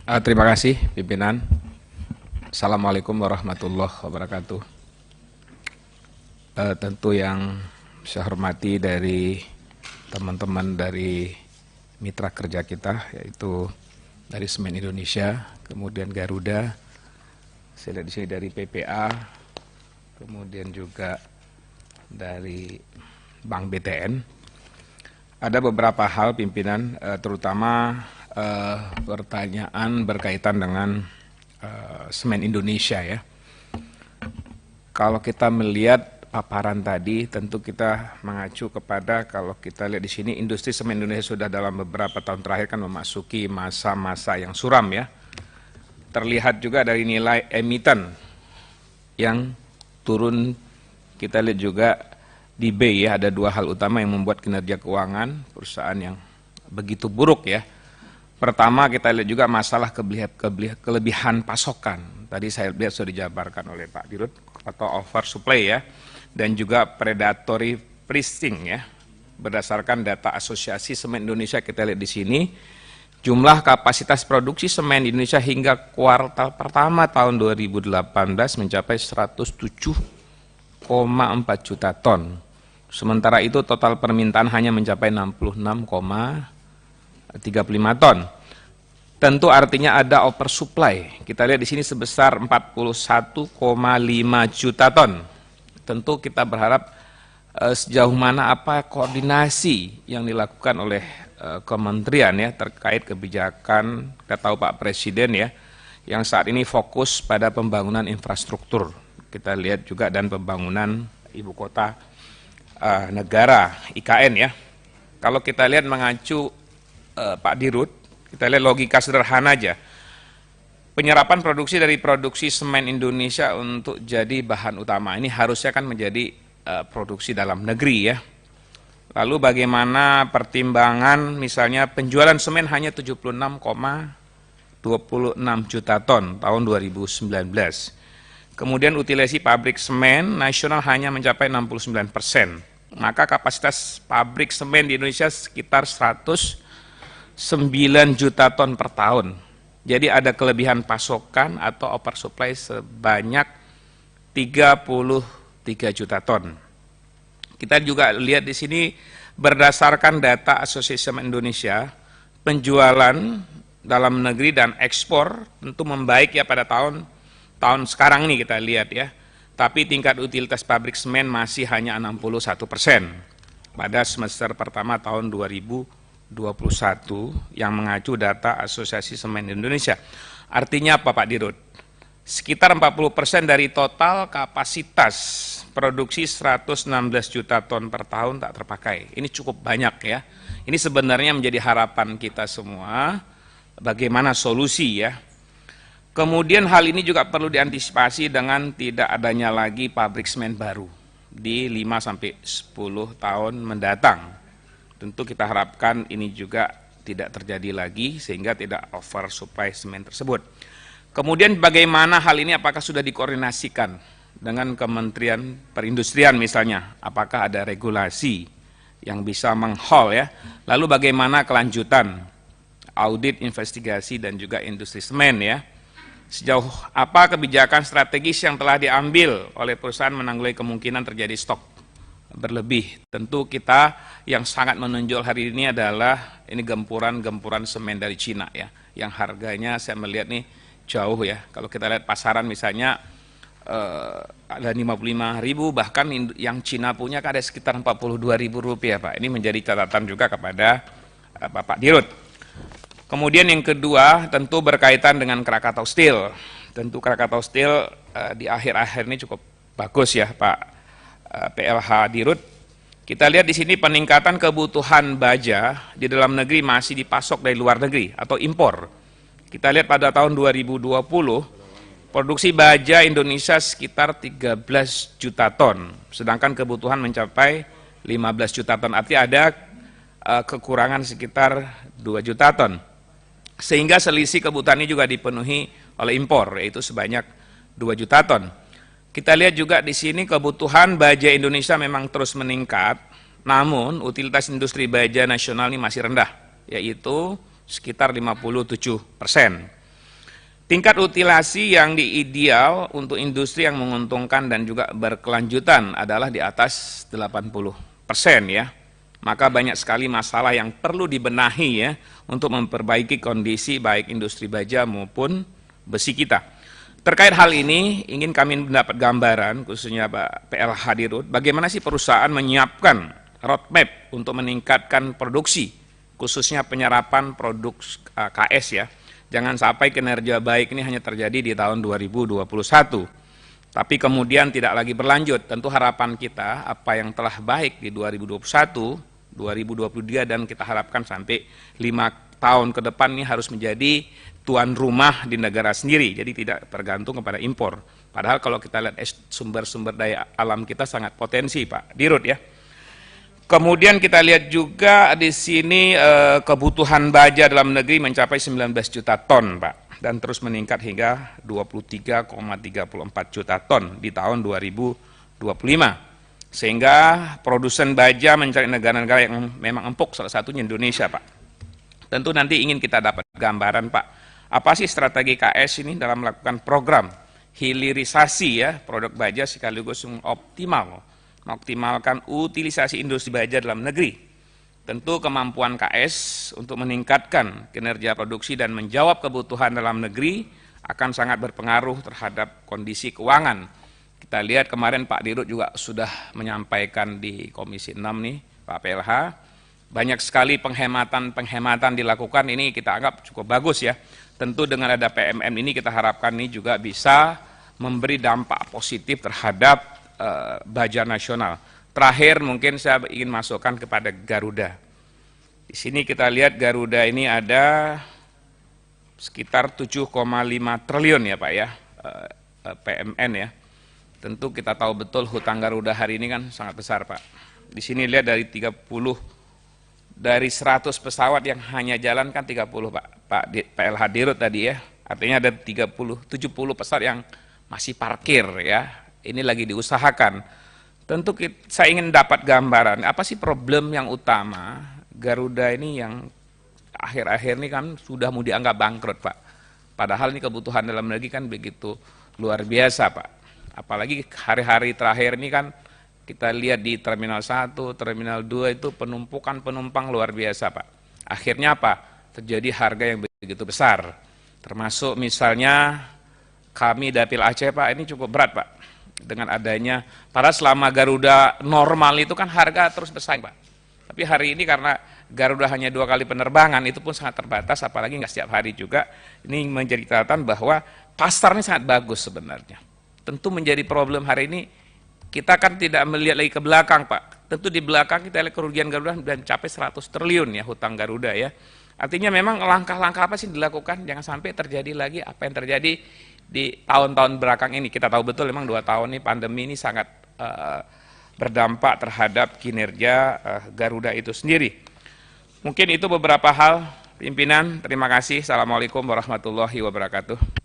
Terima kasih pimpinan. Assalamualaikum warahmatullahi wabarakatuh. Tentu yang saya hormati dari teman-teman dari mitra kerja kita, yaitu dari Semen Indonesia, kemudian Garuda, saya lihat di sini dari PPA, kemudian juga dari Bank BTN. Ada beberapa hal pimpinan, terutama pertanyaan berkaitan dengan Semen Indonesia ya. Kalau kita melihat paparan tadi, tentu kita mengacu kepada kalau kita lihat di sini industri semen Indonesia sudah dalam beberapa tahun terakhir kan memasuki masa-masa yang suram ya. Terlihat juga dari nilai emiten yang turun. Kita lihat juga di B ya, ada dua hal utama yang membuat kinerja keuangan perusahaan yang begitu buruk ya. Pertama kita lihat juga masalah kelebihan pasokan. Tadi saya lihat sudah dijabarkan oleh Pak Dirut atau oversupply ya, dan juga predatory pricing ya. Berdasarkan data Asosiasi Semen Indonesia kita lihat di sini, jumlah kapasitas produksi semen di Indonesia hingga kuartal pertama tahun 2018 mencapai 107,4 juta ton. Sementara itu total permintaan hanya mencapai 66,35 ton. Tentu artinya ada oversupply. Kita lihat di sini sebesar 41,5 juta ton. Tentu kita berharap sejauh mana apa koordinasi yang dilakukan oleh kementerian ya terkait kebijakan, kita tahu Pak Presiden ya, yang saat ini fokus pada pembangunan infrastruktur. Kita lihat juga dan pembangunan ibu kota negara IKN ya. Kalau kita lihat mengacu Pak Dirut, kita lihat logika sederhana aja. Penyerapan produksi dari produksi semen Indonesia untuk jadi bahan utama ini harusnya kan menjadi produksi dalam negeri ya. Lalu bagaimana pertimbangan misalnya penjualan semen hanya 76,26 juta ton tahun 2019. Kemudian utilisasi pabrik semen nasional hanya mencapai 69%. Maka kapasitas pabrik semen di Indonesia sekitar 109 juta ton per tahun. Jadi ada kelebihan pasokan atau oversupply sebanyak 33 juta ton. Kita juga lihat di sini berdasarkan data Asosiasi Semen Indonesia, penjualan dalam negeri dan ekspor tentu membaik ya pada tahun sekarang ini kita lihat ya. Tapi tingkat utilitas pabrik semen masih hanya 61% pada semester pertama tahun 2021 yang mengacu data Asosiasi Semen Indonesia. Artinya apa Pak Dirut? Sekitar 40% dari total kapasitas produksi 116 juta ton per tahun tak terpakai. Ini cukup banyak ya. Ini sebenarnya menjadi harapan kita semua, bagaimana solusi ya. Kemudian hal ini juga perlu diantisipasi dengan tidak adanya lagi pabrik semen baru di 5-10 tahun mendatang. Tentu kita harapkan ini juga tidak terjadi lagi sehingga tidak oversupply semen tersebut. Kemudian bagaimana hal ini apakah sudah dikoordinasikan dengan Kementerian Perindustrian misalnya, apakah ada regulasi yang bisa menghaul ya. Lalu bagaimana kelanjutan audit, investigasi dan juga industri semen ya. Sejauh apa kebijakan strategis yang telah diambil oleh perusahaan menanggulangi kemungkinan terjadi stok berlebih. Tentu kita yang sangat menonjol hari ini adalah ini gempuran semen dari Cina ya, yang harganya saya melihat nih jauh ya. Kalau kita lihat pasaran misalnya ada 55.000, bahkan yang Cina punya ada sekitar 42.000 rupiah Pak. Ini menjadi catatan juga kepada Bapak Dirut. Kemudian yang kedua tentu berkaitan dengan Krakatau Steel. Tentu Krakatau Steel di akhir-akhir ini cukup bagus ya Pak PLH Dirut. Kita lihat di sini peningkatan kebutuhan baja di dalam negeri masih dipasok dari luar negeri atau impor. Kita lihat pada tahun 2020 produksi baja Indonesia sekitar 13 juta ton, sedangkan kebutuhan mencapai 15 juta ton. Artinya ada kekurangan sekitar 2 juta ton. Sehingga selisih kebutuhan ini juga dipenuhi oleh impor, yaitu sebanyak 2 juta ton. Kita lihat juga di sini kebutuhan baja Indonesia memang terus meningkat, namun utilitas industri baja nasional ini masih rendah, yaitu sekitar 57%. Tingkat utilasi yang ideal untuk industri yang menguntungkan dan juga berkelanjutan adalah di atas 80% ya. Maka banyak sekali masalah yang perlu dibenahi ya untuk memperbaiki kondisi baik industri baja maupun besi kita. Terkait hal ini, ingin kami mendapat gambaran, khususnya Pak PLH Dirut, bagaimana sih perusahaan menyiapkan roadmap untuk meningkatkan produksi, khususnya penyerapan produk KS ya. Jangan sampai kinerja baik ini hanya terjadi di tahun 2021, tapi kemudian tidak lagi berlanjut. Tentu harapan kita apa yang telah baik di 2021, 2023 dan kita harapkan sampai 5 tahun ke depan ini harus menjadi tuan rumah di negara sendiri, jadi tidak tergantung kepada impor. Padahal kalau kita lihat sumber-sumber daya alam kita sangat potensi, Pak Dirut ya. Kemudian kita lihat juga di sini kebutuhan baja dalam negeri mencapai 19 juta ton, Pak, dan terus meningkat hingga 23,34 juta ton di tahun 2025. Sehingga produsen baja mencari negara-negara yang memang empuk, salah satunya Indonesia, Pak. Tentu nanti ingin kita dapat gambaran, Pak, apa sih strategi KS ini dalam melakukan program hilirisasi ya produk baja sekaligus mengoptimalkan utilisasi industri baja dalam negeri. Tentu kemampuan KS untuk meningkatkan kinerja produksi dan menjawab kebutuhan dalam negeri akan sangat berpengaruh terhadap kondisi keuangan. Kita lihat kemarin Pak Dirut juga sudah menyampaikan di Komisi 6 nih, Pak PLH, banyak sekali penghematan dilakukan, ini kita anggap cukup bagus ya. Tentu dengan ada PMM ini kita harapkan ini juga bisa memberi dampak positif terhadap baja nasional. Terakhir mungkin saya ingin masukkan kepada Garuda. Di sini kita lihat Garuda ini ada sekitar 7,5 triliun ya Pak ya, PMN ya. Tentu kita tahu betul hutang Garuda hari ini kan sangat besar Pak. Di sini lihat dari 100 pesawat yang hanya jalan kan 30 Pak PLH Dirut tadi ya. Artinya ada 70 pesawat yang masih parkir ya. Ini lagi diusahakan. Tentu saya ingin dapat gambaran, apa sih problem yang utama Garuda ini yang akhir-akhir ini kan sudah mau dianggap bangkrut Pak. Padahal ini kebutuhan dalam negeri kan begitu luar biasa Pak. Apalagi hari-hari terakhir ini kan kita lihat di Terminal 1, Terminal 2 itu penumpukan penumpang luar biasa Pak. Akhirnya apa? Terjadi harga yang begitu besar. Termasuk misalnya kami Dapil Aceh Pak, ini cukup berat Pak. Dengan adanya, padahal selama Garuda normal itu kan harga terus bersaing Pak. Tapi hari ini karena Garuda hanya 2 kali penerbangan, itu pun sangat terbatas, apalagi nggak setiap hari juga. Ini menjadi catatan bahwa pasar ini sangat bagus sebenarnya. Tentu menjadi problem hari ini, kita kan tidak melihat lagi ke belakang Pak. Tentu di belakang kita lihat kerugian Garuda dan mencapai 100 triliun ya hutang Garuda ya. Artinya memang langkah-langkah apa sih dilakukan, jangan sampai terjadi lagi apa yang terjadi di tahun-tahun belakang ini. Kita tahu betul memang 2 tahun ini pandemi ini sangat berdampak terhadap kinerja Garuda itu sendiri. Mungkin itu beberapa hal, pimpinan. Terima kasih. Assalamualaikum warahmatullahi wabarakatuh.